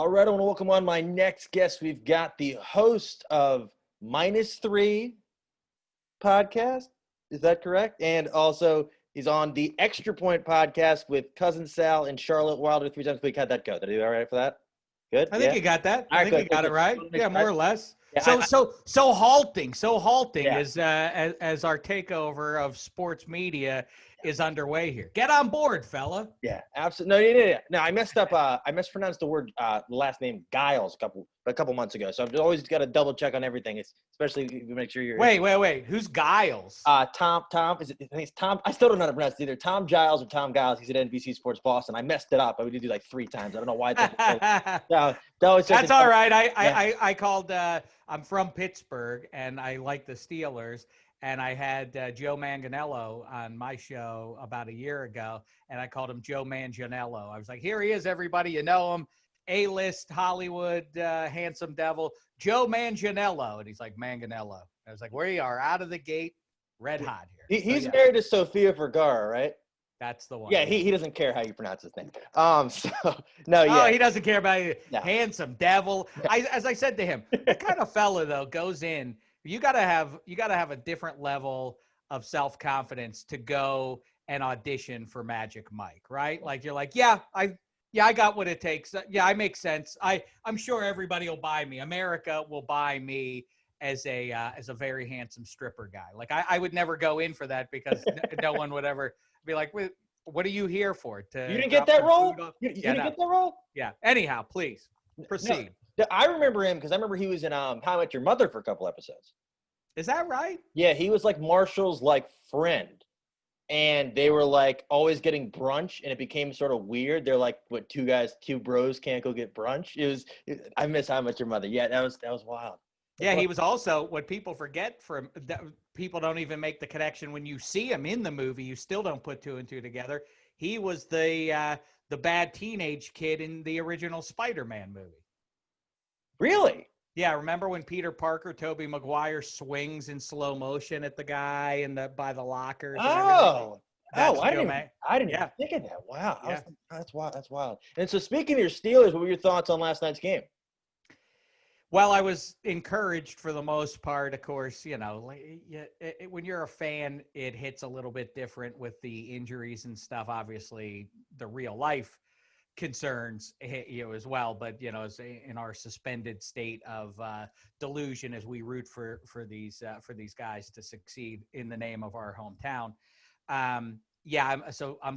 All right, I want to welcome on my next guest. We've got the host of -3 podcast. Is that correct? And also, he's on the Extra Point podcast with Cousin Sal and Charlotte Wilder 3 times a week. How'd that go? Did I do all right for that? Good? I think you got that. I think you got it right. Yeah, more or less. Yeah, So halting Yeah. is as our takeover of sports media is underway here. Get on board, fella. Yeah, absolutely. No, I messed up. I mispronounced the word, the last name Giles a couple months ago. So I've always got to double check on everything, especially if you make sure you're. Wait. Who's Giles? Tom. I think it's Tom. I still don't know how to pronounce it either. Tom Giles or Tom Giles. He's at NBC Sports Boston. I messed it up. I would do like 3 times. I don't know why. That's all right. I called. I'm from Pittsburgh, and I like the Steelers. And I had Joe Manganiello on my show about a year ago, and I called him Joe Manganiello. I was like, here he is, everybody. You know him. A-list Hollywood handsome devil, Joe Manganiello. And he's like, Manganiello. I was like, where you are, out of the gate, red hot here. He's married to Sofia Vergara, right? That's the one. Yeah, he doesn't care how you pronounce his name. Oh, he doesn't care about you. No. Handsome devil. As I said to him, what kind of fella, though, goes in? You gotta have a different level of self-confidence to go and audition for Magic Mike, right? Like you're like, I got what it takes. Yeah, I make sense. I'm sure everybody will buy me. America will buy me as a very handsome stripper guy. Like I would never go in for that because no one would ever be like, what are you here for? You didn't get that role? You didn't get that role? Yeah. Anyhow, please proceed. No, I remember him because I remember he was in How I Met Your Mother for a couple episodes. Is that right? Yeah, he was like Marshall's friend. And they were like always getting brunch, and it became sort of weird. They're like, what, two bros can't go get brunch? I miss How I Met Your Mother. Yeah, that was wild. Yeah, he was also, what people forget people don't even make the connection when you see him in the movie. You still don't put 2 and 2 together. He was the bad teenage kid in the original Spiderman movie. Really? Yeah, remember when Peter Parker, Tobey Maguire, swings in slow motion at the guy by the lockers? Oh, I didn't even think of that. Wow, yeah. That's wild. And so, speaking of your Steelers, what were your thoughts on last night's game? Well, I was encouraged for the most part. Of course, when you're a fan, it hits a little bit different with the injuries and stuff. Obviously, the real life concerns hit you as well, but as in our suspended state of delusion as we root for these guys to succeed in the name of our hometown. I'm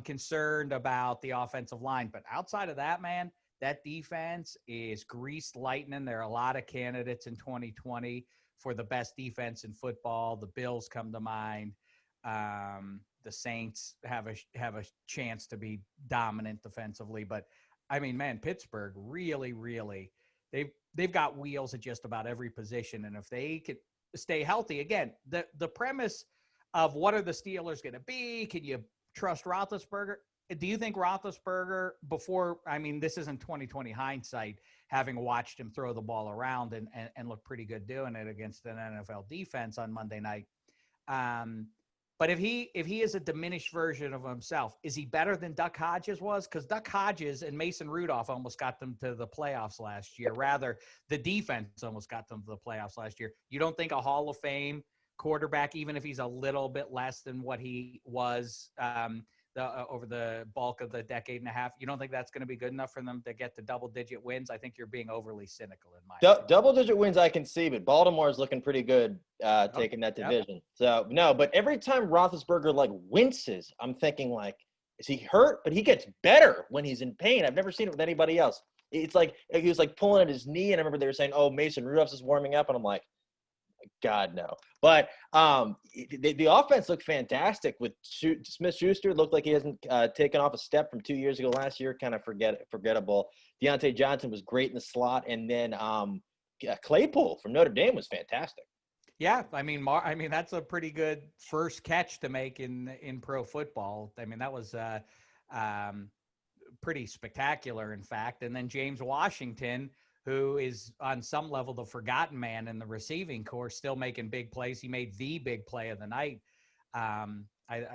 concerned about the offensive line, but outside of that, man, that defense is greased lightning. There are a lot of candidates in 2020 for the best defense in football. The Bills come to mind. The Saints have a chance to be dominant defensively, but I mean, man, Pittsburgh really, really, they've got wheels at just about every position, and if they could stay healthy, again, the premise of what are the Steelers going to be? Can you trust Roethlisberger? Do you think Roethlisberger this isn't 2020 hindsight, having watched him throw the ball around and look pretty good doing it against an NFL defense on Monday night? But if he is a diminished version of himself, is he better than Duck Hodges was? Because Duck Hodges and Mason Rudolph almost got them to the playoffs last year. Rather, the defense almost got them to the playoffs last year. You don't think a Hall of Fame quarterback, even if he's a little bit less than what he was over the bulk of the decade and a half, you don't think that's going to be good enough for them to get to double-digit wins? I think you're being overly cynical in my opinion. Double-digit wins I can see, but Baltimore is looking pretty good taking that division. Yep. So, no, but every time Roethlisberger, winces, I'm thinking, is he hurt? But he gets better when he's in pain. I've never seen it with anybody else. It's like he was, pulling at his knee, and I remember they were saying, oh, Mason Rudolph is warming up, and I'm like, God, no. But the offense looked fantastic with Smith-Schuster. Looked like he hasn't taken off a step from 2 years ago. Last year, kind of forgettable. Deontay Johnson was great in the slot. And then Claypool from Notre Dame was fantastic. Yeah, I mean, that's a pretty good first catch to make in pro football. I mean, that was pretty spectacular, in fact. And then James Washington, who is on some level the forgotten man in the receiving corps, still making big plays. He made the big play of the night. I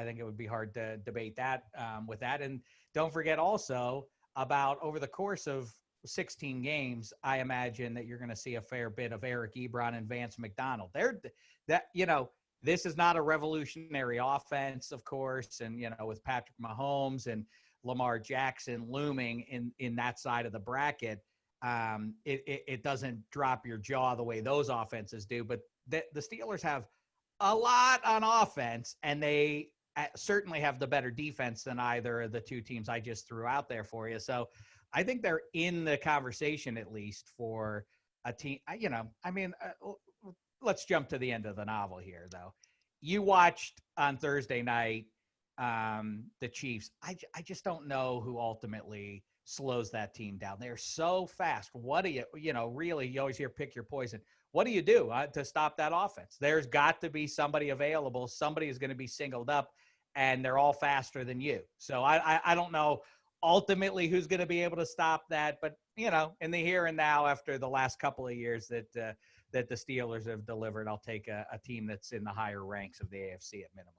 think it would be hard to debate that with that. And don't forget also about over the course of 16 games, I imagine that you're going to see a fair bit of Eric Ebron and Vance McDonald. This is not a revolutionary offense, of course, and with Patrick Mahomes and Lamar Jackson looming in that side of the bracket, it doesn't drop your jaw the way those offenses do. But the Steelers have a lot on offense, and they certainly have the better defense than either of the two teams I just threw out there for you. So I think they're in the conversation, at least, for a team. Let's jump to the end of the novel here, though. You watched on Thursday night the Chiefs. I just don't know who ultimately slows that team down. They're so fast. What do really, you always hear pick your poison. What do you do to stop that offense? There's got to be somebody available. Somebody is going to be singled up, and they're all faster than you. So I don't know ultimately who's going to be able to stop that. But, in the here and now, after the last couple of years that the Steelers have delivered, I'll take a team that's in the higher ranks of the AFC at minimum.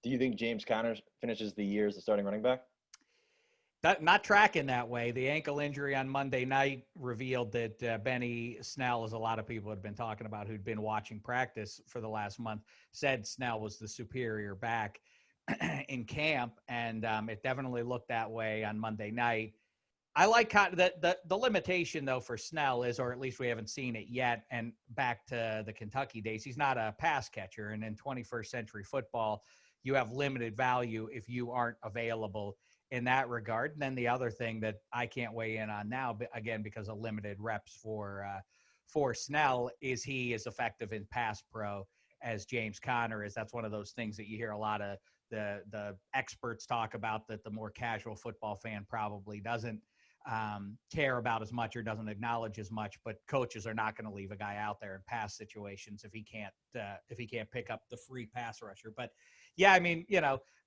Do you think James Conner finishes the year as the starting running back? Not tracking that way. The ankle injury on Monday night revealed that Benny Snell, as a lot of people had been talking about who'd been watching practice for the last month, said Snell was the superior back in camp, and it definitely looked that way on Monday night. I like the limitation, though, for Snell is, or at least we haven't seen it yet, and back to the Kentucky days, he's not a pass catcher, and in 21st century football, you have limited value if you aren't available in that regard. And then the other thing that I can't weigh in on now, but again, because of limited reps for Snell, is he as effective in pass pro as James Conner is. That's one of those things that you hear a lot of the experts talk about, that the more casual football fan probably doesn't care about as much or doesn't acknowledge as much. But coaches are not going to leave a guy out there in pass situations if he can't pick up the free pass rusher. But yeah, I mean,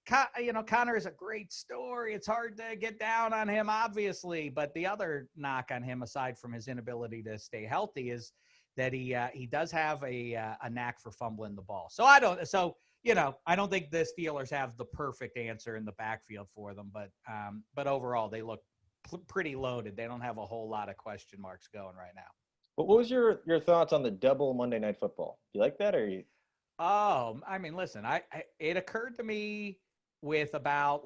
Conner is a great story. It's hard to get down on him, obviously, but the other knock on him, aside from his inability to stay healthy, is that he does have a knack for fumbling the ball. So I don't think the Steelers have the perfect answer in the backfield for them, but overall they look pretty loaded. They don't have a whole lot of question marks going right now. What was your thoughts on the double Monday Night Football? You like that, or you? Oh, I mean, listen, it occurred to me with about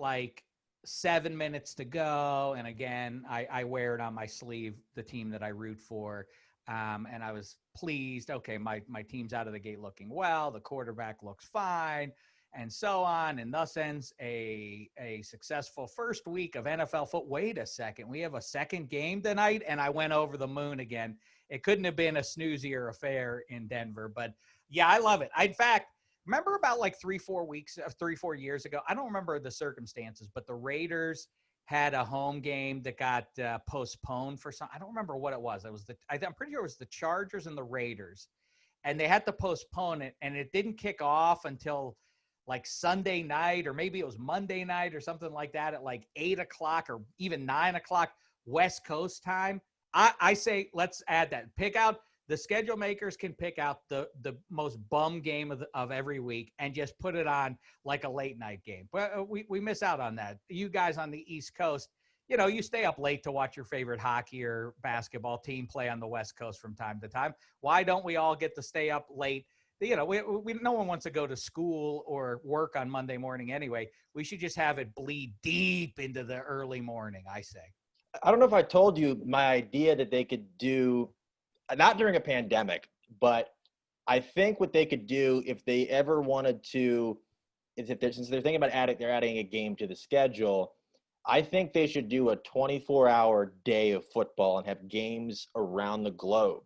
7 minutes to go. And again, I wear it on my sleeve, the team that I root for. And I was pleased. Okay, my team's out of the gate looking well. The quarterback looks fine, and so on. And thus ends a successful first week of NFL football. Wait a second. We have a second game tonight, and I went over the moon again. It couldn't have been a snoozier affair in Denver. But, yeah, I love it. In fact, remember about 3-4 years ago, I don't remember the circumstances, but the Raiders had a home game that got postponed for some. I don't remember what it was. I'm pretty sure it was the Chargers and the Raiders, and they had to postpone it, and it didn't kick off until Sunday night, or maybe it was Monday night or something like that, at 8:00 or even 9:00 West Coast time. I say let's add that. Pick out. The schedule makers can pick out the most bum game of every week and just put it on like a late night game. But we miss out on that. You guys on the East Coast, you stay up late to watch your favorite hockey or basketball team play on the West Coast from time to time. Why don't we all get to stay up late? No one wants to go to school or work on Monday morning anyway. We should just have it bleed deep into the early morning, I say. I don't know if I told you my idea that they could do, not during a pandemic, but I think what they could do if they ever wanted to, is since they're thinking about adding a game to the schedule, I think they should do a 24-hour day of football and have games around the globe.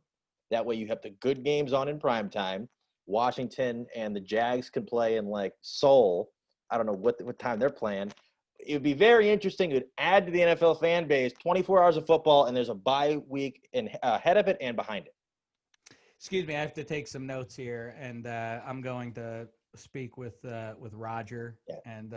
That way you have the good games on in prime time. Washington and the Jags can play in Seoul. I don't know what time they're playing. It would be very interesting. It would add to the NFL fan base 24 hours of football, and there's a bye week ahead of it and behind it. Excuse me, I have to take some notes here, and I'm going to speak with Roger. Yeah. And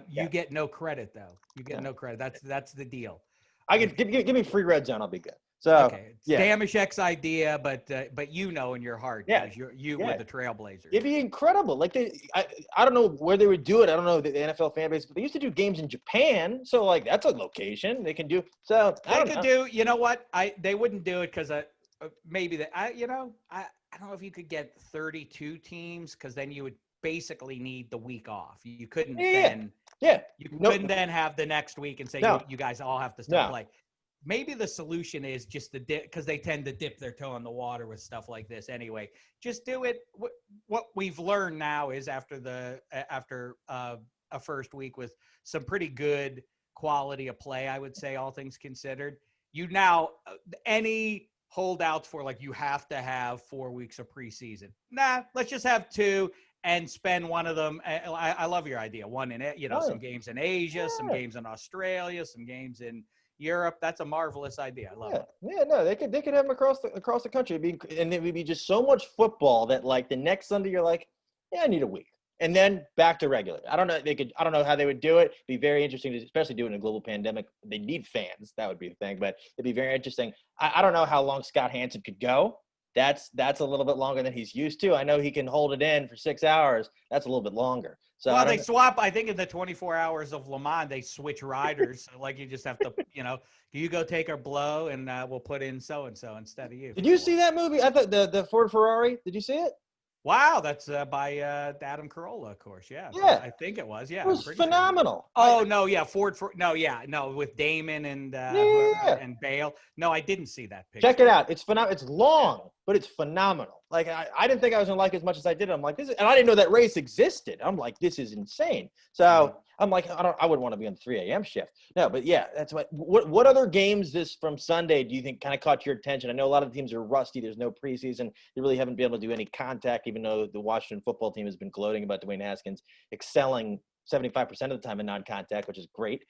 you get no credit, though. You get no credit. That's the deal. I can give me free red zone. I'll be good. So okay, it's Dameshek's idea, but you know in your heart, you were the Trailblazers. It'd be incredible. Like I don't know where they would do it. I don't know the NFL fan base, but they used to do games in Japan. So like that's a location they can do. So they could do. You know what? They wouldn't do it because maybe that I don't know if you could get 32 teams because then you would basically need the week off. You couldn't then. Yeah. You couldn't then have the next week and say you guys all have to still play. Maybe the solution is just the dip because they tend to dip their toe in the water with stuff like this anyway. Just do it. What we've learned now is after a first week with some pretty good quality of play, I would say, all things considered, you now any holdouts for like you have to have 4 weeks of preseason. Nah, let's just have 2 and spend one of them. I love your idea. One in some games in Asia, some games in Australia, some games in Europe. That's a marvelous idea. I love it. Yeah, no, they could have them across the country. It would be just so much football that like the next Sunday you're like, yeah, I need a week. And then back to regular. I don't know how they would do it. It'd be very interesting, especially doing a global pandemic. They need fans. That would be the thing, but it'd be very interesting. I don't know how long Scott Hansen could go. That's a little bit longer than he's used to. I know he can hold it in for 6 hours. That's a little bit longer. So they swap. I think in the 24 hours of Le Mans, they switch riders. So like you just have to, you go take our blow and we'll put in so-and-so instead of you. Did you see that movie? I thought the Ford Ferrari. Did you see it? Wow, that's by Adam Carolla, of course. Yeah, I think it was. Yeah, it was phenomenal. Sure. Oh no, yeah, with Damon and Bale. No, I didn't see that picture. Check it out. It's phenomenal. It's long, but it's phenomenal. Like I didn't think I was gonna like it as much as I did. I'm like this, and I didn't know that race existed. I'm like this is insane. So I'm like I wouldn't want to be on the 3 a.m. shift. No, but yeah, that's what other games from Sunday do you think kind of caught your attention? I know a lot of the teams are rusty. There's no preseason. They really haven't been able to do any contact, even though the Washington football team has been gloating about Dwayne Haskins excelling 75% of the time in non-contact, which is great.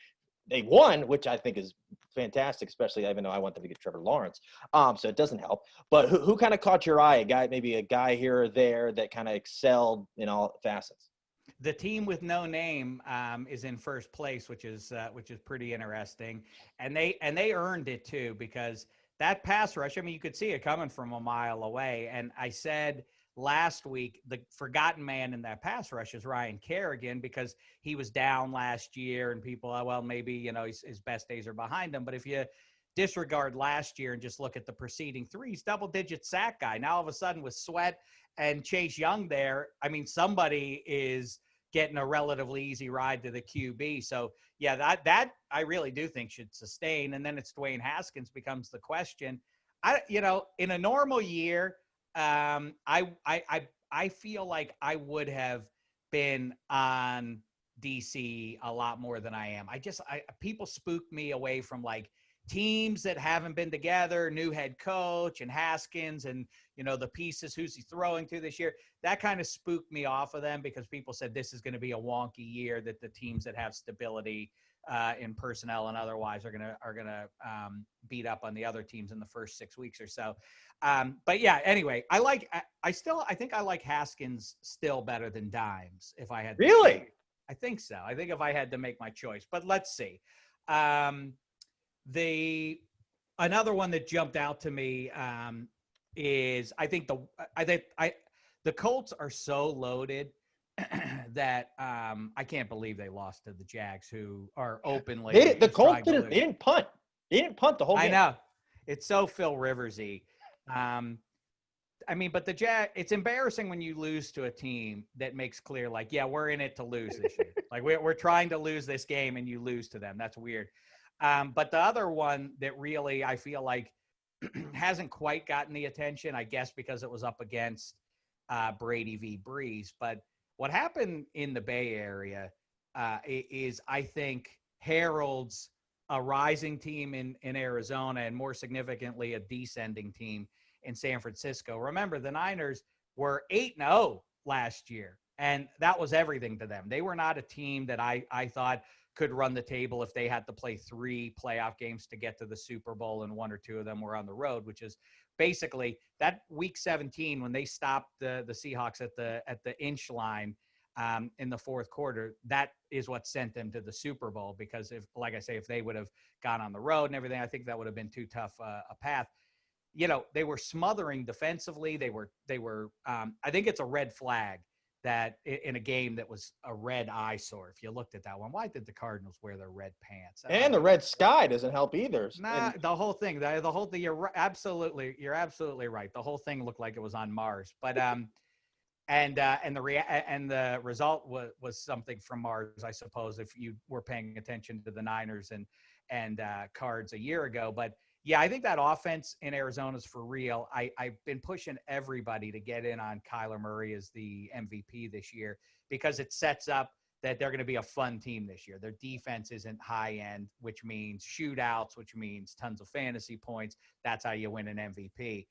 They won, which I think is fantastic, especially even though I want them to get Trevor Lawrence. So it doesn't help. But who kind of caught your eye? Maybe a guy here or there that kind of excelled in all facets. The team with no name is in first place, which is pretty interesting, and they earned it too because that pass rush. I mean, you could see it coming from a mile away. And I said last week, the forgotten man in that pass rush is Ryan Kerrigan because he was down last year, and people, maybe his best days are behind him. But if you disregard last year and just look at the preceding 3, he's double-digit sack guy. Now all of a sudden with Sweat and Chase Young there, I mean, somebody is getting a relatively easy ride to the QB. So yeah, that I really do think should sustain. And then it's Dwayne Haskins becomes the question. In a normal year, I feel like I would have been on DC a lot more than I am. People spook me away from like teams that haven't been together, new head coach and Haskins and, the pieces, who's he throwing to this year. That kind of spooked me off of them because people said this is going to be a wonky year, that the teams that have stability in personnel and otherwise are gonna beat up on the other teams in the first 6 weeks or so. But yeah, anyway, I think I like Haskins still better than Dimes if I had. Really? I think so. I think if I had to make my choice, but let's see. Another one that jumped out to me is I think the Colts are so loaded that I can't believe they lost to the Jags, who are openly. The Colts didn't punt. They didn't punt the whole game. I know. It's so Phil Rivers-y. But the Jags, it's embarrassing when you lose to a team that makes clear, like, yeah, we're in it to lose this year. Like we're trying to lose this game and you lose to them. That's weird. But the other one that really I feel like hasn't quite gotten the attention, I guess because it was up against Brady v. Breeze. But what happened in the Bay Area is, I think, heralds a rising team in Arizona and more significantly a descending team in San Francisco. Remember, the Niners were 8-0 last year, and that was everything to them. They were not a team that I thought could run the table if they had to play 3 playoff games to get to the Super Bowl, and 1 or 2 of them were on the road, which is basically that week 17 when they stopped the Seahawks at the inch line. in the fourth quarter, that is what sent them to the Super Bowl. Because if, like I say, if they would have gone on the road and everything, I think that would have been too tough a path. They were smothering defensively. They were. I think it's a red flag that in a game that was a red eyesore. If you looked at that one, why did the Cardinals wear their red pants? And the red sky doesn't help either. Nah, the whole thing. The whole thing. You're absolutely right. The whole thing looked like it was on Mars. But and the result was something from Mars, I suppose, if you were paying attention to the Niners and Cards a year ago. But yeah, I think that offense in Arizona is for real. I've been pushing everybody to get in on Kyler Murray as the MVP this year, because it sets up that they're going to be a fun team this year. Their defense isn't high end, which means shootouts, which means tons of fantasy points. That's how you win an MVP,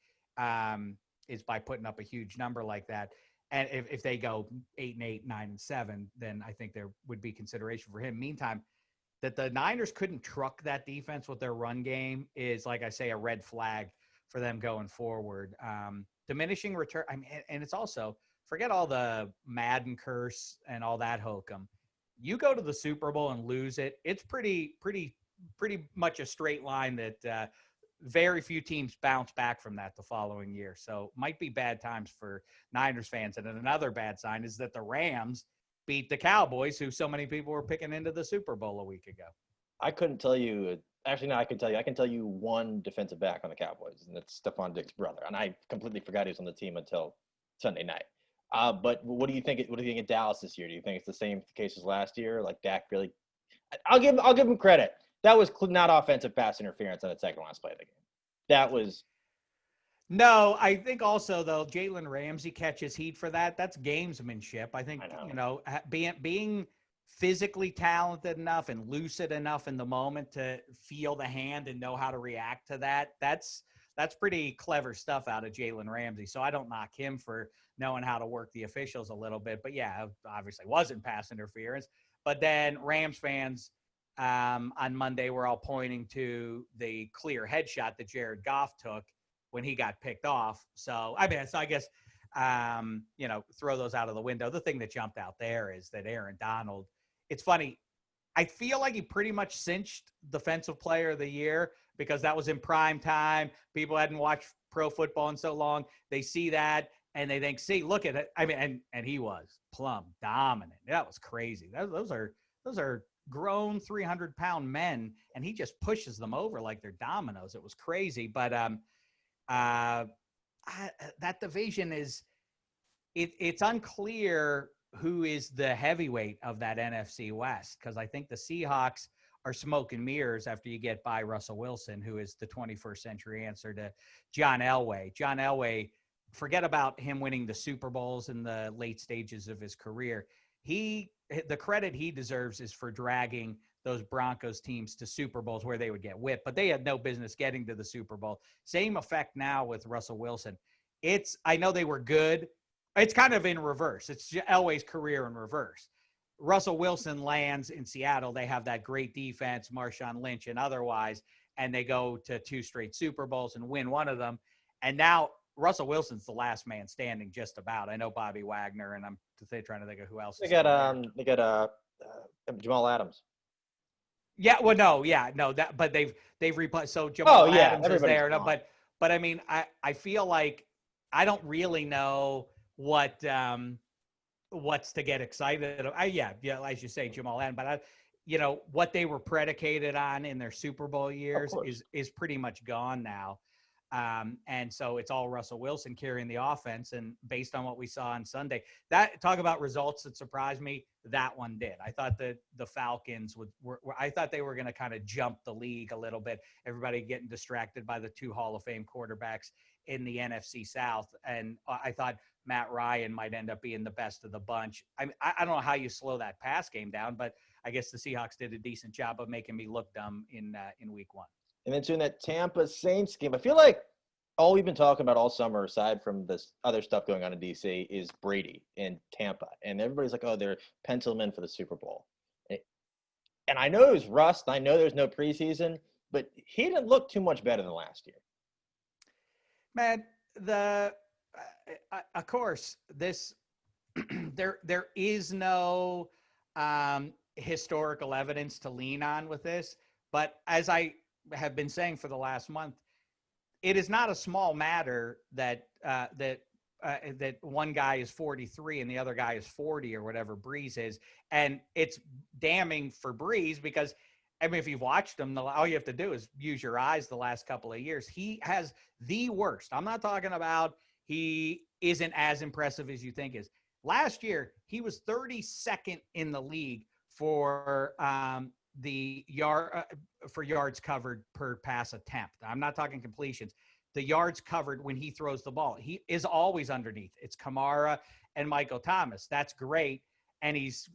is by putting up a huge number like that. And if they go 8-8, 9-7, then I think there would be consideration for him. Meantime, that the Niners couldn't truck that defense with their run game is, like I say, a red flag for them going forward. Diminishing return. I mean, and it's also, forget all the Madden curse and all that hokum. You go to the Super Bowl and lose it, it's pretty much a straight line that very few teams bounce back from that the following year. So might be bad times for Niners fans. And then another bad sign is that the Rams beat the Cowboys, who so many people were picking into the Super Bowl a week ago. I couldn't tell you. Actually, no, I can tell you. I can tell you one defensive back on the Cowboys, and that's Stephon Diggs' brother. And I completely forgot he was on the team until Sunday night. But what do you think? What do you think of Dallas this year? Do you think it's the same case as last year? Like Dak really? I'll give him credit. That was not offensive pass interference on the second last play of the game. That was. No, I think also, though, Jalen Ramsey catches heat for that. That's gamesmanship. I think, being physically talented enough and lucid enough in the moment to feel the hand and know how to react to that, that's pretty clever stuff out of Jalen Ramsey. So I don't knock him for knowing how to work the officials a little bit. But, yeah, obviously wasn't pass interference. But then Rams fans on Monday were all pointing to the clear headshot that Jared Goff took when he got picked off. So, I guess, throw those out of the window. The thing that jumped out there is that Aaron Donald, it's funny, I feel like he pretty much cinched Defensive Player of the Year because that was in prime time. People hadn't watched pro football in so long. They see that and they think, see, look at it. I mean, and he was plumb dominant. That was crazy. Those are grown 300-pound men, and he just pushes them over like they're dominoes. It was crazy. But that division is it's unclear who is the heavyweight of that NFC West, because I think the Seahawks are smoke and mirrors after you get by Russell Wilson, who is the 21st century answer to John Elway. John Elway, forget about him winning the Super Bowls in the late stages of his career. The credit he deserves is for dragging those Broncos teams to Super Bowls where they would get whipped, but they had no business getting to the Super Bowl. Same effect now with Russell Wilson. I know they were good. It's kind of in reverse. It's Elway's career in reverse. Russell Wilson lands in Seattle. They have that great defense, Marshawn Lynch and otherwise, and they go to 2 straight Super Bowls and win one of them. And now Russell Wilson's the last man standing, just about. I know Bobby Wagner, and I'm trying to think of who else. They got Jamal Adams. Yeah, well, no, but they've replaced. So Jamal Adams is there, but I mean, I feel like I don't really know what's to get excited. As you say, Jamal Adams, but what they were predicated on in their Super Bowl years is pretty much gone now. And so it's all Russell Wilson carrying the offense. And based on what we saw on Sunday, talk about results that surprised me, that one did. I thought that the Falcons I thought they were going to kind of jump the league a little bit. Everybody getting distracted by the 2 Hall of Fame quarterbacks in the NFC South. And I thought Matt Ryan might end up being the best of the bunch. I don't know how you slow that pass game down, but I guess the Seahawks did a decent job of making me look dumb in week 1. And then doing that Tampa Saints game, I feel like all we've been talking about all summer, aside from this other stuff going on in DC, is Brady in Tampa. And everybody's like, oh, they're penciled in for the Super Bowl. And I know it was rust. I know there's no preseason, but he didn't look too much better than last year. Man, of course, this there is no historical evidence to lean on with this. But as I have been saying for the last month, it is not a small matter that that one guy is 43 and the other guy is 40 or whatever Breeze is. And it's damning for Breeze because, I mean, if you've watched him, all you have to do is use your eyes the last couple of years. He has the worst. I'm not talking about he isn't as impressive as you think is. Last year, he was 32nd in the league for the yards covered per pass attempt. I'm not talking completions. The yards covered when he throws the ball. He is always underneath. It's Kamara and Michael Thomas. That's great. And he's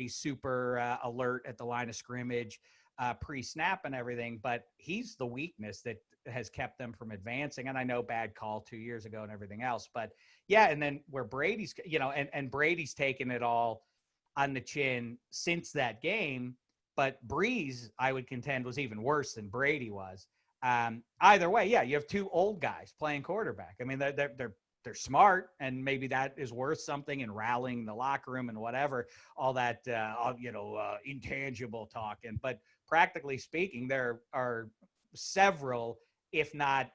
super alert at the line of scrimmage, pre-snap and everything, but he's the weakness that has kept them from advancing. And I know bad call 2 years ago and everything else, but yeah. And then where Brady's, and Brady's taken it all on the chin since that game, but Breeze, I would contend, was even worse than Brady was. Either way, yeah, you have two old guys playing quarterback. I mean, they're smart, and maybe that is worth something in rallying the locker room and whatever, all that, intangible talking. But practically speaking, there are several, if not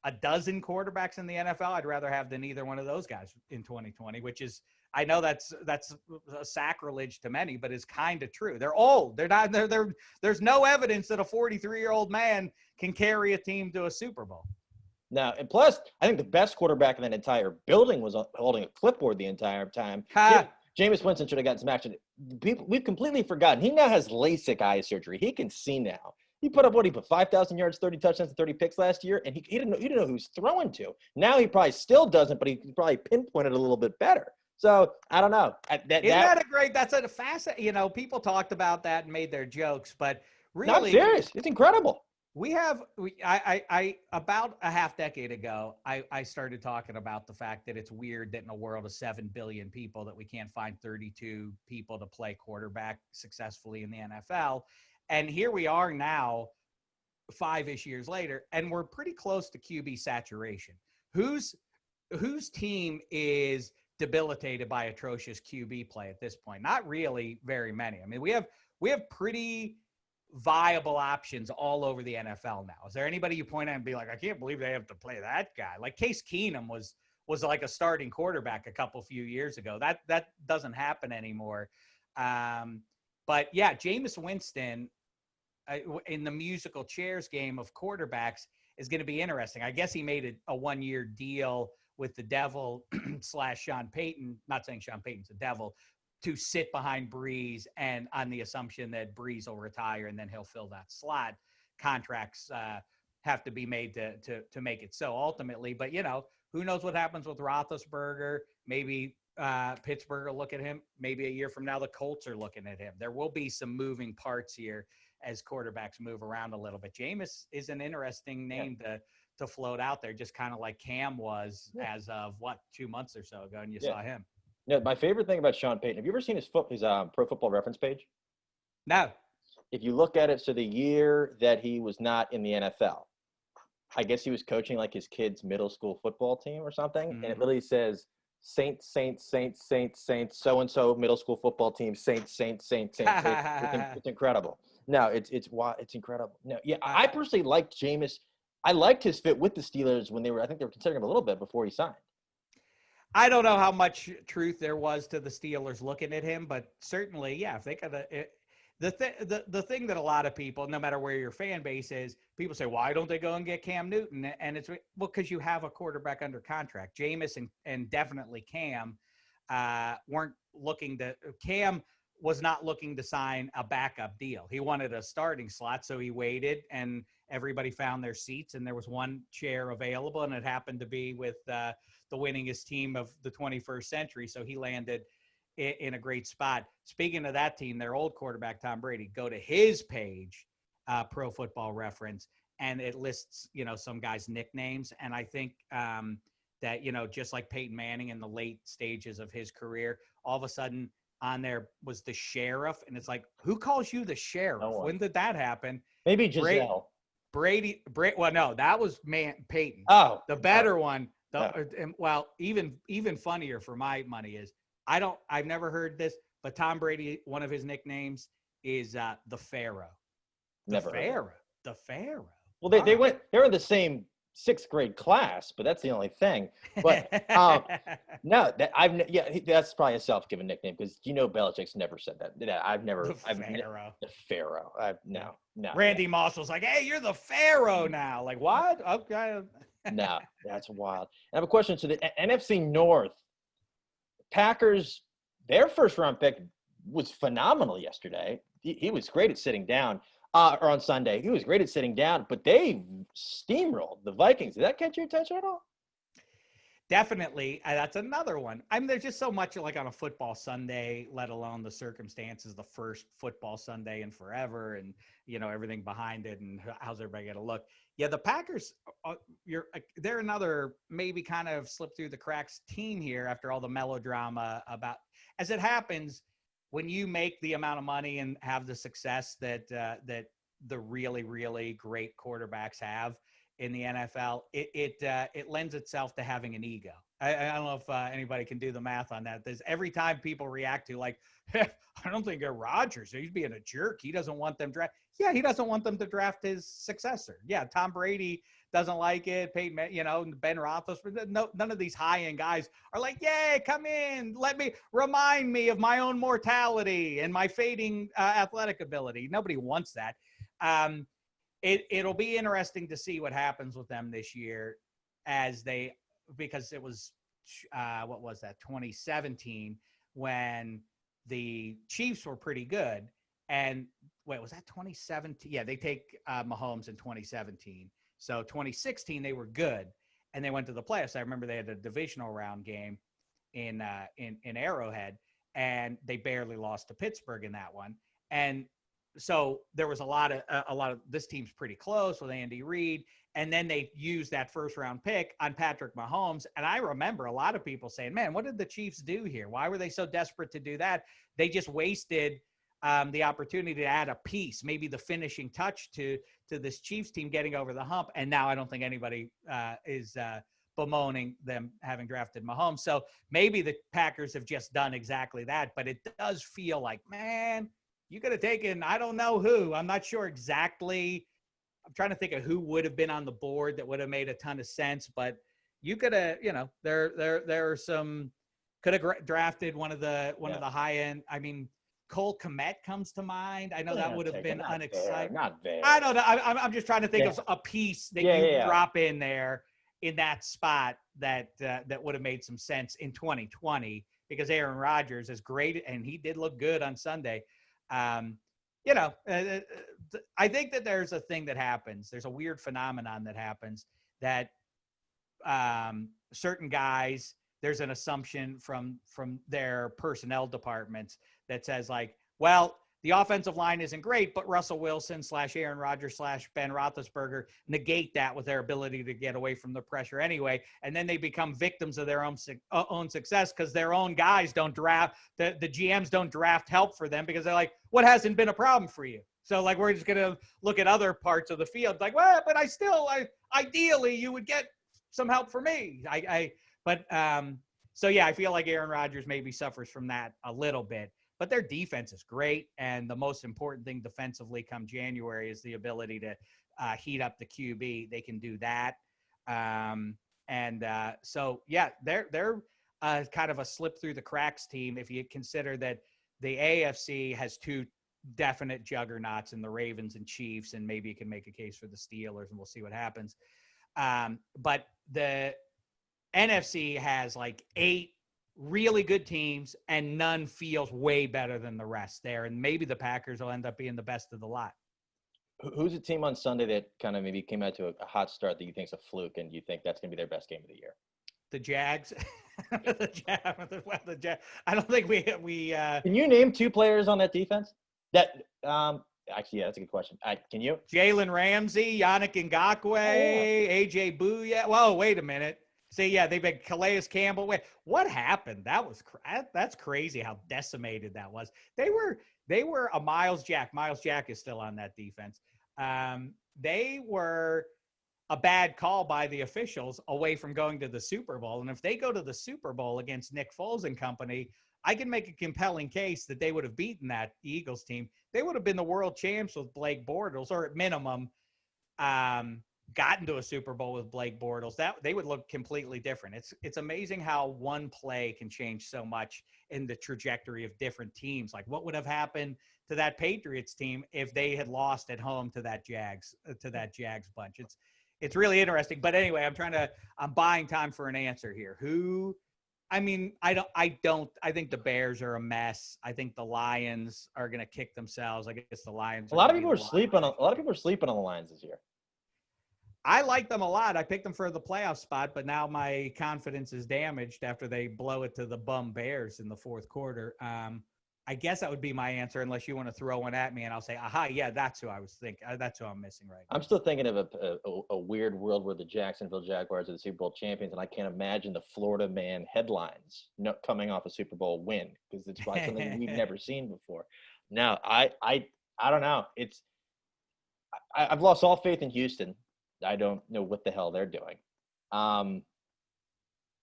a dozen quarterbacks in the NFL I'd rather have than either one of those guys in 2020, which is, I know that's a sacrilege to many, but it's kind of true. They're old. There's no evidence that a 43-year-old man can carry a team to a Super Bowl. No, and plus, I think the best quarterback in that entire building was holding a clipboard the entire time. Jameis Winston should have gotten some action. We've completely forgotten. He now has Lasik eye surgery. He can see now. He put 5,000 yards, 30 touchdowns, and 30 picks last year, and he didn't know who he's throwing to. Now he probably still doesn't, but he probably pinpointed a little bit better. So I don't know. That's a fascinating, people talked about that and made their jokes, but really, no, I'm serious. It's incredible. I about a half decade ago, I started talking about the fact that it's weird that in a world of 7 billion people that we can't find 32 people to play quarterback successfully in the NFL. And here we are now, 5-ish years later, and we're pretty close to QB saturation. Whose team is debilitated by atrocious QB play at this point? Not really very many. I mean, we have pretty viable options all over the NFL now. Is there anybody you point at and be like, I can't believe they have to play that guy? Like Case Keenum was like a starting quarterback a few years ago. That doesn't happen anymore. But yeah, Jameis Winston in the musical chairs game of quarterbacks is going to be interesting. I guess he made a 1-year deal with the devil / Sean Payton, not saying Sean Payton's a devil, to sit behind Breeze, and on the assumption that Breeze will retire and then he'll fill that slot. Contracts have to be made to make it so ultimately. But, who knows what happens with Roethlisberger? Maybe Pittsburgh will look at him. Maybe a year from now, the Colts are looking at him. There will be some moving parts here as quarterbacks move around a little bit. Jameis is an interesting name to float out there, just kind of like Cam was as of 2 months or so ago, and you saw him. No, my favorite thing about Sean Payton, have you ever seen his Pro Football Reference page? No. If you look at it, so the year that he was not in the NFL, I guess he was coaching like his kid's middle school football team or something, and it literally says Saints, so-and-so middle school football team, Saints. It's incredible. No, it's incredible. No, yeah, I personally liked Jameis. I liked his fit with the Steelers when I think they were considering him a little bit before he signed. I don't know how much truth there was to the Steelers looking at him, but certainly, yeah, if they could, the thing that a lot of people, no matter where your fan base is, people say, why don't they go and get Cam Newton? And it's because you have a quarterback under contract. Jameis and definitely Cam weren't looking to. Cam was not looking to sign a backup deal. He wanted a starting slot, so he waited, and everybody found their seats, and there was one chair available, and it happened to be with the winningest team of the 21st century. So he landed in a great spot. Speaking of that team, their old quarterback, Tom Brady, go to his page, Pro Football Reference, and it lists, some guys' nicknames. And I think that, just like Peyton Manning in the late stages of his career, all of a sudden on there was the sheriff. And it's like, who calls you the sheriff? No one. When did that happen? Maybe Giselle. Brady. Well, no, that was Peyton. Oh, the better one. Well, even funnier for my money is I've never heard this, but Tom Brady, one of his nicknames is the Pharaoh. Never heard The Pharaoh. Well, they were in the same sixth grade class, but that's the only thing. But no, that's probably a self-given nickname because Belichick's never said that. The Pharaoh. No. Randy Moss was like, "Hey, you're the Pharaoh now." Like what? Okay. No, that's wild. I have a question. So the NFC North, Packers, their first round pick was phenomenal yesterday. He was great at sitting down. Or on Sunday, he was great at sitting down, but they steamrolled the Vikings. Did that catch your attention at all? Definitely. That's another one. I mean, there's just so much like on a football Sunday, let alone the circumstances, the first football Sunday in forever and, everything behind it and how's everybody going to look. Yeah, the Packers, they're another maybe kind of slip through the cracks team here after all the melodrama about, as it happens, when you make the amount of money and have the success that the really, really great quarterbacks have in the NFL, it lends itself to having an ego. I don't know if anybody can do the math on that. There's every time people react to like, I don't think Rodgers, he's being a jerk. He doesn't want them draft. Yeah, he doesn't want them to draft his successor. Yeah, Tom Brady doesn't like it. Peyton, Ben Roethlisberger. No, none of these high-end guys are like, "Yay, come in. Remind me of my own mortality and my fading athletic ability." Nobody wants that. It'll be interesting to see what happens with them this year, because it was what was that 2017 when the Chiefs were pretty good, and wait, was that 2017? Yeah, they take Mahomes in 2017. So 2016, they were good, and they went to the playoffs. I remember they had a divisional round game in Arrowhead, and they barely lost to Pittsburgh in that one. And so there was a lot of this team's pretty close with Andy Reid, and then they used that first round pick on Patrick Mahomes. And I remember a lot of people saying, "Man, what did the Chiefs do here? Why were they so desperate to do that? They just wasted the opportunity to add a piece, maybe the finishing touch to this Chiefs team getting over the hump." And now I don't think anybody is bemoaning them having drafted Mahomes. So maybe the Packers have just done exactly that. But it does feel like, man, you could have taken, I don't know who. I'm not sure exactly. I'm trying to think of who would have been on the board that would have made a ton of sense. But you could have, there are some, could have drafted one of the high end. I mean, Cole Kmet comes to mind. I know that would have been unexciting. Not there. I don't know. I'm just trying to think of a piece that you drop in there in that spot that would have made some sense in 2020, because Aaron Rodgers is great and he did look good on Sunday. I think that there's a thing that happens. There's a weird phenomenon that happens that certain guys, there's an assumption from their personnel departments that says like, well, the offensive line isn't great, but Russell Wilson / Aaron Rodgers / Ben Roethlisberger negate that with their ability to get away from the pressure anyway. And then they become victims of their own success because their own guys don't draft, the GMs don't draft help for them because they're like, what hasn't been a problem for you? So like, we're just going to look at other parts of the field. Like, well, but ideally you would get some help for me. So yeah, I feel like Aaron Rodgers maybe suffers from that a little bit. But their defense is great, and the most important thing defensively come January is the ability to heat up the QB. They can do that, so yeah, they're kind of a slip through the cracks team if you consider that the AFC has two definite juggernauts in the Ravens and Chiefs, and maybe you can make a case for the Steelers, and we'll see what happens. But the NFC has like 8 really good teams, and none feels way better than the rest there. And maybe the Packers will end up being the best of the lot. Who's a team on Sunday that kind of maybe came out to a hot start that you think is a fluke, and you think that's going to be their best game of the year? The Jags. The Jags. I don't think we Can you name 2 players on that defense? Actually, yeah, that's a good question. Can you? Jalen Ramsey, Yannick Ngakoue, AJ Bouye. Whoa, wait a minute. See, yeah, they've been Calais Campbell. Wait, what happened? That's crazy how decimated that was. They were a Miles Jack. Miles Jack is still on that defense. They were a bad call by the officials away from going to the Super Bowl. And if they go to the Super Bowl against Nick Foles and company, I can make a compelling case that they would have beaten that Eagles team. They would have been the world champs with Blake Bortles, or at minimum, gotten to a Super Bowl with Blake Bortles. That they would look completely different. It's amazing how one play can change so much in the trajectory of different teams. Like what would have happened to that Patriots team if they had lost at home to that Jags bunch? It's really interesting. But anyway, I'm buying time for an answer here. I think the Bears are a mess. I think the Lions are going to kick themselves. I guess the Lions. A lot of people are sleeping on the Lions this year. I like them a lot. I picked them for the playoff spot, but now my confidence is damaged after they blow it to the bum Bears in the fourth quarter. I guess that would be my answer, unless you want to throw one at me, and I'll say, aha, yeah, that's who I was thinking. That's who I'm missing right now. I'm still thinking of a weird world where the Jacksonville Jaguars are the Super Bowl champions, and I can't imagine the Florida man headlines coming off a Super Bowl win, because it's probably something we've never seen before. Now, I don't know. I've lost all faith in Houston. I don't know what the hell they're doing.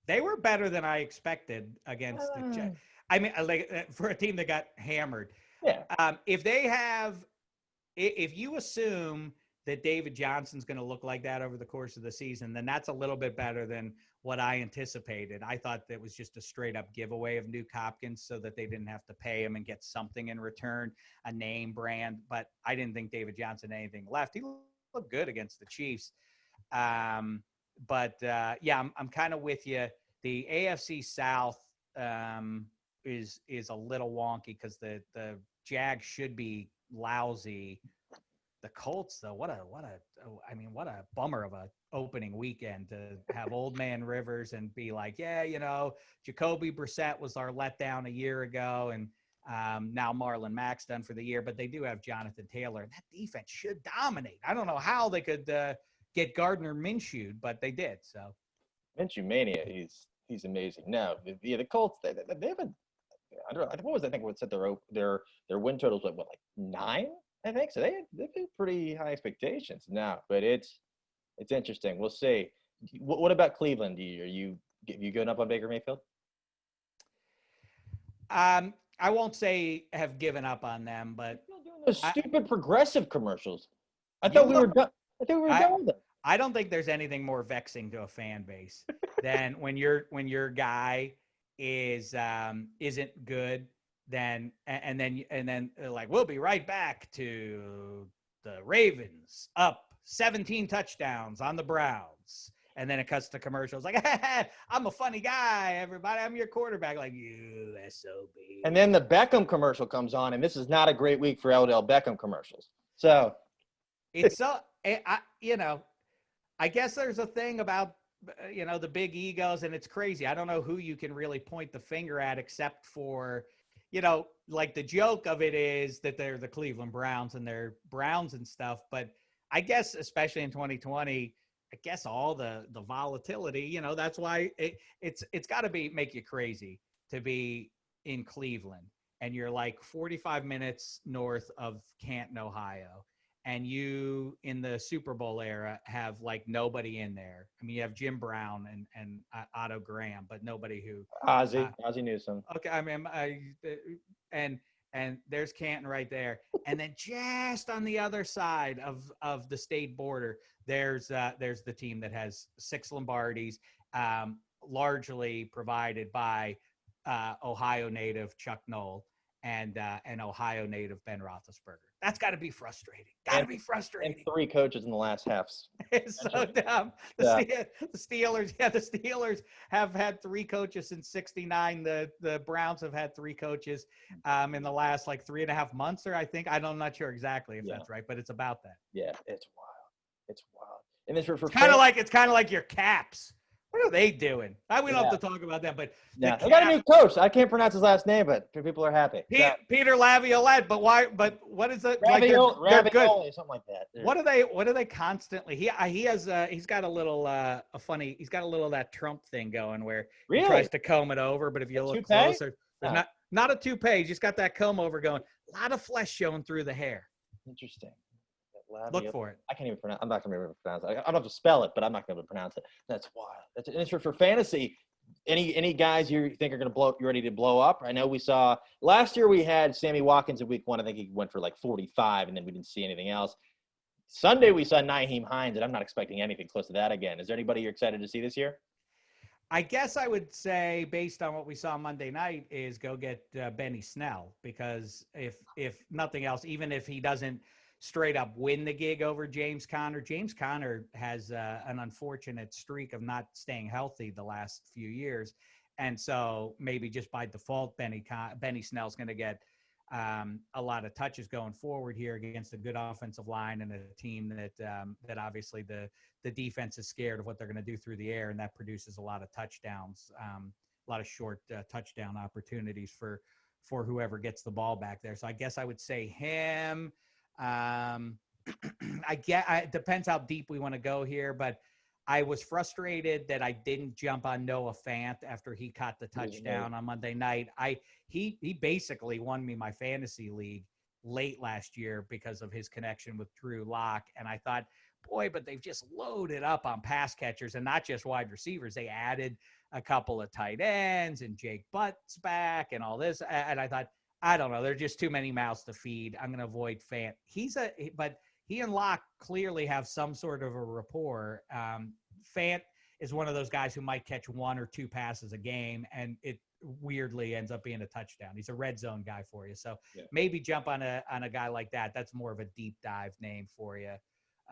They were better than I expected against the Jets. I mean, like for a team that got hammered. Yeah. If you assume that David Johnson's going to look like that over the course of the season, then that's a little bit better than what I anticipated. I thought that was just a straight up giveaway of Nuke Hopkins so that they didn't have to pay him and get something in return, a name brand. But I didn't think David Johnson had anything left. He looked good against the Chiefs. I'm kind of with you. The AFC South is a little wonky because the Jags should be lousy. The Colts, though, what a bummer of a opening weekend to have old man Rivers and be like, Jacoby Brissett was our letdown a year ago, and now Marlon Mack's done for the year, but they do have Jonathan Taylor, and that defense should dominate. I don't know how they could get Gardner Minshew, but they did. So Minshew mania, he's amazing. No, the Colts, they haven't. I don't know. I think what said their win totals like 9? I think so. They've been pretty high expectations now, but it's interesting. We'll see. What about Cleveland? Have you given up on Baker Mayfield? I won't say have given up on them, but doing those stupid progressive commercials. I thought we were done with them. I don't think there's anything more vexing to a fan base than when your guy isn't good. Then like, we'll be right back to the Ravens up 17 touchdowns on the Browns. And then it cuts to commercials like, I'm a funny guy, everybody. I'm your quarterback. Like, you SOB. And then the Beckham commercial comes on, and this is not a great week for Odell Beckham commercials. So it's so, I guess there's a thing about, the big egos, and it's crazy. I don't know who you can really point the finger at except for, like the joke of it is that they're the Cleveland Browns and they're Browns and stuff. But I guess, especially in 2020, I guess all the volatility, that's why it's got to make you crazy to be in Cleveland. And you're like 45 minutes north of Canton, Ohio. And you, in the Super Bowl era, have like nobody in there. I mean, you have Jim Brown and Otto Graham, but nobody who Ozzie Newsome. Okay, I mean, and there's Canton right there, and then just on the other side of the state border, there's the team that has 6 Lombardis, largely provided by Ohio native Chuck Noll and Ohio native Ben Roethlisberger. That's got to be frustrating. Got to be frustrating. And 3 coaches in the last half. It's so dumb. The Steelers have had 3 coaches since '69. The Browns have had 3 coaches in the last 3.5 months, or I think. I'm not sure exactly if that's right, but it's about that. Yeah, it's wild. It's wild. And it's kind of like your Caps. What are they doing? We don't have to talk about them, but they got a new coach. I can't pronounce his last name, but people are happy. Peter Laviolette. But why? But what is it? They're good. Something like that. Yeah. What are they constantly? He's got a little he's got a little of that Trump thing going where he tries to comb it over, but if you look closer, there's not a toupee. He's just got that comb over going. A lot of flesh showing through the hair. Interesting. Look for it. I can't even pronounce. I'm not going to be able to pronounce it. I don't have to spell it, but I'm not going to be able to pronounce it. That's wild. That's an interest for fantasy. Any guys you think are going to blow? You ready to blow up? I know we saw last year we had Sammy Watkins in week 1. I think he went for like 45, and then we didn't see anything else. Sunday we saw Nyheim Hines, and I'm not expecting anything close to that again. Is there anybody you're excited to see this year? I guess I would say, based on what we saw Monday night, is go get Benny Snell, because if nothing else, even if he doesn't straight up win the gig over James Conner has an unfortunate streak of not staying healthy the last few years. And so maybe just by default, Benny Snell's going to get a lot of touches going forward here against a good offensive line and a team that obviously the defense is scared of what they're going to do through the air, and that produces a lot of touchdowns, a lot of short touchdown opportunities for whoever gets the ball back there. So I guess I would say him. It depends how deep we want to go here, but I was frustrated that I didn't jump on Noah Fant after he caught the touchdown on Monday night. He basically won me my fantasy league late last year because of his connection with Drew Lock. And I thought, boy, but they've just loaded up on pass catchers and not just wide receivers. They added a couple of tight ends and Jake Butt's back and all this. And I thought, I don't know, there's just too many mouths to feed. I'm going to avoid Fant. But he and Locke clearly have some sort of a rapport. Fant is one of those guys who might catch 1 or 2 passes a game, and it weirdly ends up being a touchdown. He's a red zone guy for you. So maybe jump on a guy like that. That's more of a deep dive name for you.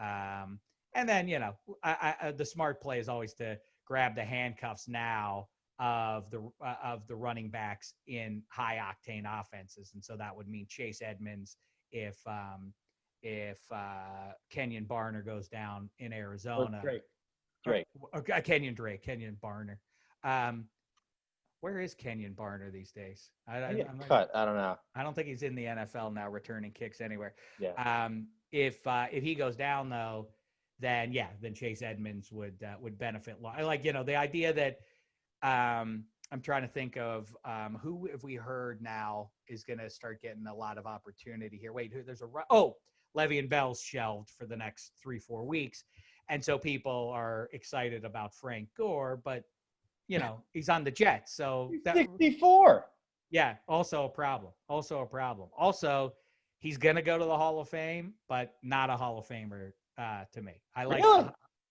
And then, the smart play is always to grab the handcuffs now of the running backs in high octane offenses. And so that would mean Chase Edmonds if Kenyon Barner goes down in Arizona. Kenyon Barner. Where is Kenyon Barner these days? I don't know. I don't think he's in the NFL now, returning kicks anywhere. Yeah. If he goes down though, then Chase Edmonds would benefit. The idea that I'm trying to think of who have we heard now is going to start getting a lot of opportunity here. Wait, Le'Veon Bell's shelved for the next 3-4 weeks. And so people are excited about Frank Gore, but he's on the Jets. So he's 64. Yeah. Also a problem. Also, he's going to go to the Hall of Fame, but not a Hall of Famer to me. I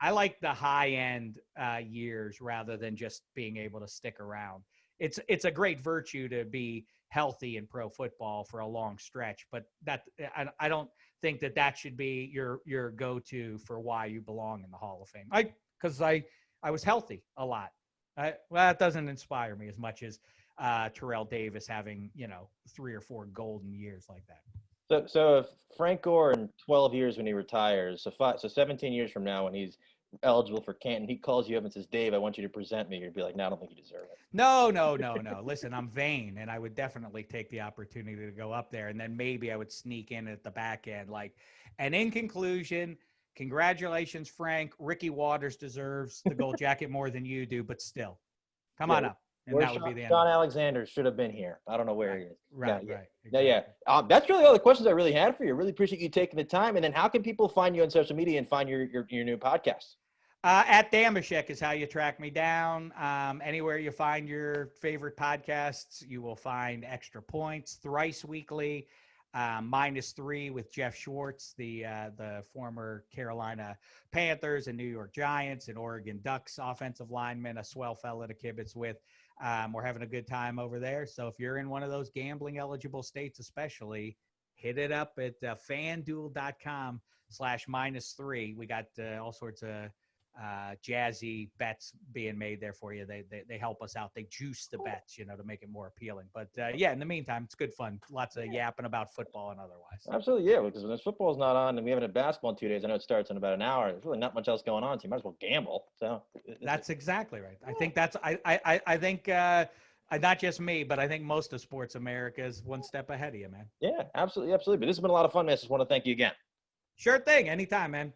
like the high end years rather than just being able to stick around. It's a great virtue to be healthy in pro football for a long stretch, but I don't think that should be your go-to for why you belong in the Hall of Fame. Because I was healthy a lot. That doesn't inspire me as much as Terrell Davis having 3 or 4 golden years like that. So if Frank Gore in 12 years when he retires, so 17 years from now when he's eligible for Canton, he calls you up and says, "Dave, I want you to present me." You'd be like, "No, I don't think you deserve it." No. Listen, I'm vain, and I would definitely take the opportunity to go up there, and then maybe I would sneak in at the back end. And in conclusion, congratulations, Frank. Ricky Waters deserves the gold jacket more than you do, but still, come on up. And that would be the end. Sean Alexander should have been here. I don't know where he is. Right. Exactly. That's really all the questions I really had for you. Really appreciate you taking the time. And then how can people find you on social media and find your new podcast? At Dameshek is how you track me down. Anywhere you find your favorite podcasts, you will find Extra Points thrice weekly. -3 with Jeff Schwartz, the former Carolina Panthers and New York Giants and Oregon Ducks offensive lineman, a swell fella to kibitz with. We're having a good time over there. So if you're in one of those gambling eligible states, especially, hit it up at fanduel.com/-3. We got all sorts of jazzy bets being made there for you. They help us out. They juice the bets, to make it more appealing. But in the meantime, it's good fun. Lots of yapping about football and otherwise. Absolutely, yeah. Because when this football's not on and we haven't had basketball in 2 days, I know it starts in about an hour. There's really not much else going on, so you might as well gamble. So that's exactly right. I think I think not just me, but I think most of sports America is one step ahead of you, man. Yeah, absolutely. But this has been a lot of fun, man. I just want to thank you again. Sure thing. Anytime, man.